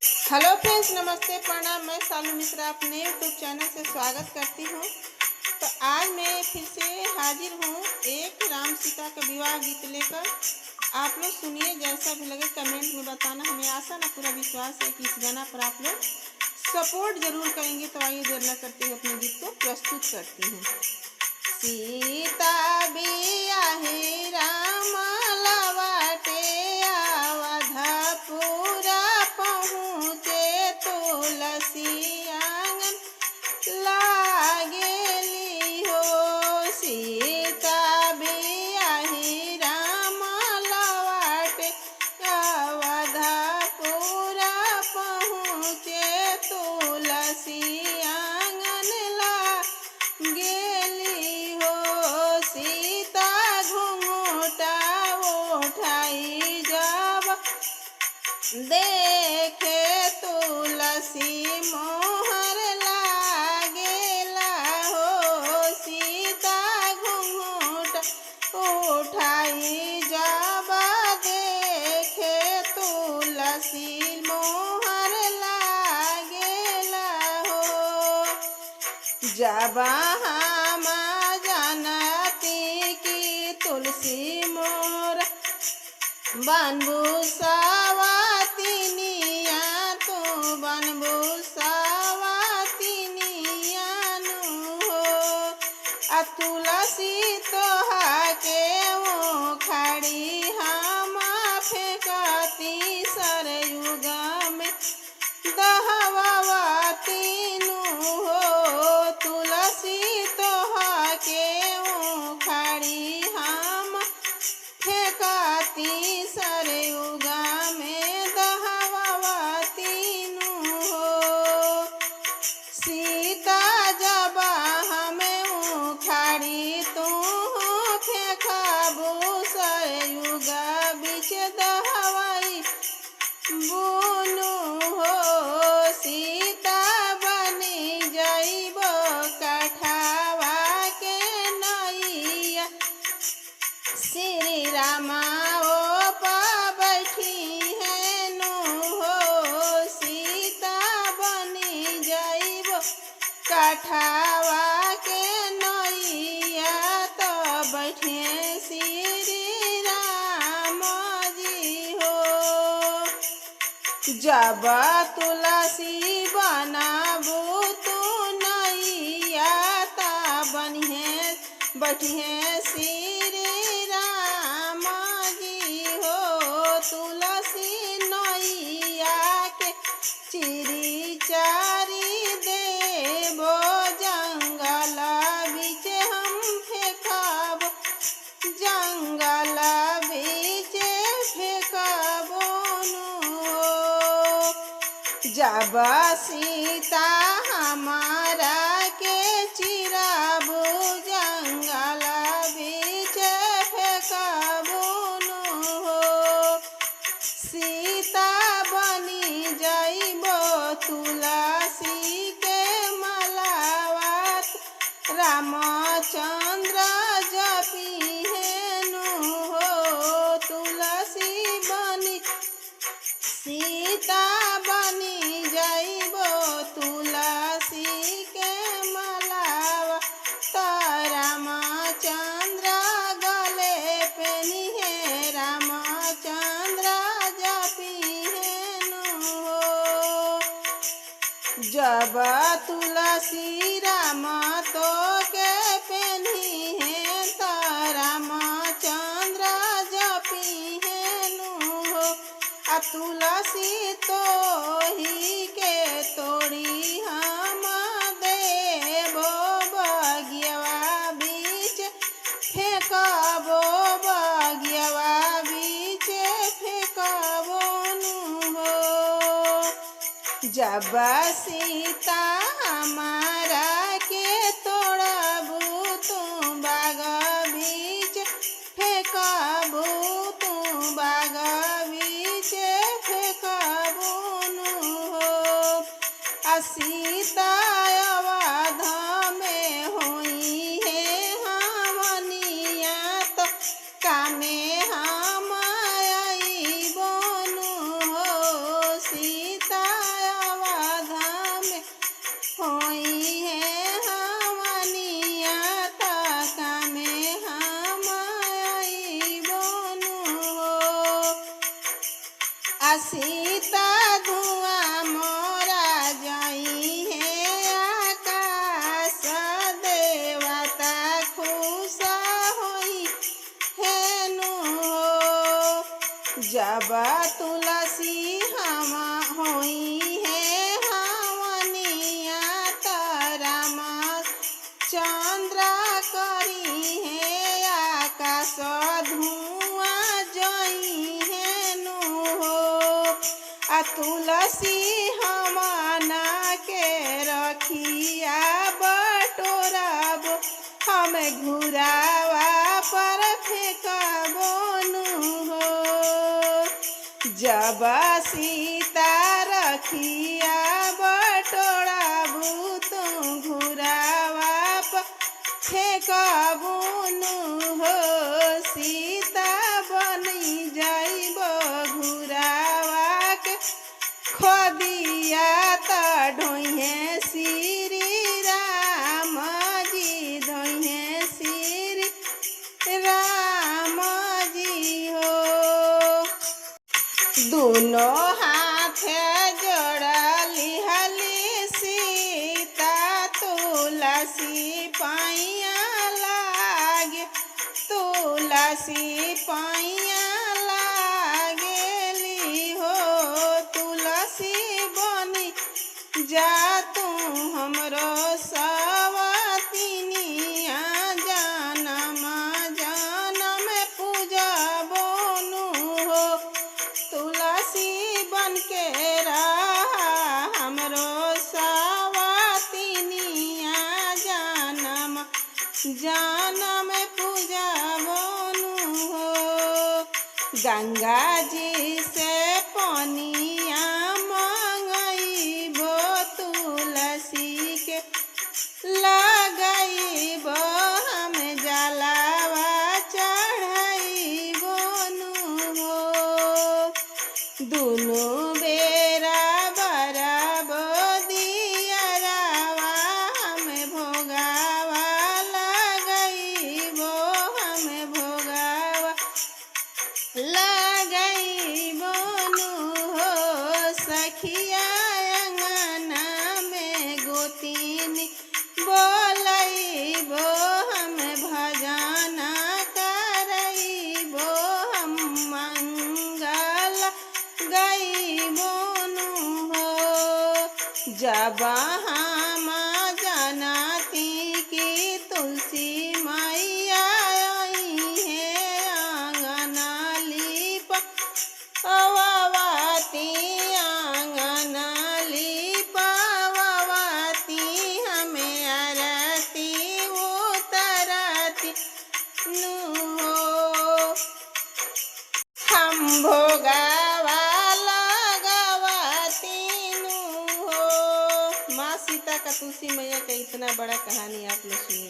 Hello friends, नमस्ते, प्रणाम। मैं शालू मिश्रा अपने यूट्यूब चैनल से स्वागत करती हूँ। तो आज मैं फिर से हाजिर हूँ एक राम सीता का विवाह गीत लेकर। आप लोग सुनिए, जैसा भी लगे कमेंट में बताना। हमें आशा ना पूरा विश्वास है कि इस गाना पर आप लोग सपोर्ट जरूर करेंगे। तो आइए देर न करते हुए अपने गीत को प्रस्तुत करती हूँ। सीता बियाहे राम लवाटे अवधपुरा पहुँचे तुलसी आंगन लागेली हो। सीता बियाहे राम लवाटे अवधपुरा पहुँचे तुलसी आंगन लागेली हो। सीता घूंघटा उठाई जब देखे तुलसी मोहर लागेला हो। सीता घूंघटा उठाई जब देखे तुलसी मोहर लागेला हो। जब हम जानती की तुलसी मोर बनबू सवातिनिया, तू बनबू सवातिनिया नु हो। आ तुलसी तोहा के वो खड़ी हम फेंकती सरयुग में दहवाती नु हो। तुलसी तोहा के वो खड़ी हम फेंकती सरयुग में दहवाती नु हो। सीता जब हमें उखाड़ी तू फेंकबू सरयुग बीच दहवाई बुनु हो। सीता बनी जइबो कठावा के नैया, श्री रामा ओ पा बैठी है नु हो। सीता बनी जइबो कठावा के नैया, तो बैठे श्री राम जी हो। जब तुलसी बनाबू तू नैया, ता बनिहे बैठिए श्री राम जी हो। तुलसी नैया के चिरी चारी देबो जंगल बीच हम फेंकब, जंगल बीच फेंकबो नु हो। जब सीता हमारा के चिराबू जंगल बीच फेंकबू नु हो। सीता बनी जइबो तुलसी के मलावत, रामचंद्र जपी है नु हो। तुलसी बनी सीता बनी जइबो तुलसी के मलावा, तो रामचंद्र गले पेनिहे रामचंद्र जपी है नु हो। जब तुलसी राम तो के पेनिहे, तो रामचंद्र जपी है नु हो। आ तुलसी तो ही के तोड़ी हम देबो बगियवा बीच फेंकबो, बगियवा बीच फेंकबो नु हो। जब सीता हमारा के तोड़बू तू बाग बीच फेंकबू, तू बाग बीच फेंकबू नु हो। आ सीता अवध में हुई है हमनिया, तो कामे हम आई बोनु हो। सीता जब तुलसी हम होई है हवनिया राम चंद्र करी है आकाश धुआं जई है नु हो। आ तुलसी हमना के रखिया बटोरब हम घुरावा पर फेंकबो नु हो। जब सीता रखिया बटोरबू तू घुरावा पर फेंकबू नु हो। सीता बनी जाइब घुरावा के खोदिया त ढोइहे श्री राम जी धोइहे श्री राम जी हो। दोनों हाथ जोड़ली हली सीता तुलसी पैया लागे तुलसी पैया लागेली हो। तुलसी बनी जा तू हमरो सवतिनिया जनम जनम पूजबो नु हो। तुलसी बन के रहा हमरो सवतिनिया जनम जनम पूजबो नु हो। गंगा जी से पनिया मंगइबो तुलसी के लगइबो हम जलावा चढ़इबो नु हो। दुनु बेरा बराबो दियरावा हम भोगावा लगइबो हम भोगावा लगइबो नु हो। सखिया अंगना में गोतिनी बोलइबो हम भजन करइबो हम मंगल गइबो नु हो। जब हम जानती कि तुलसी मैया आई है आंगना लीप अवावती आंगना लीपवावती हमें आरती उतरती नु हो। हम भोगावा लगवती नु हो। माँ सीता का तुलसी मैया का इतना बड़ा कहानी आप लोग सुनिए।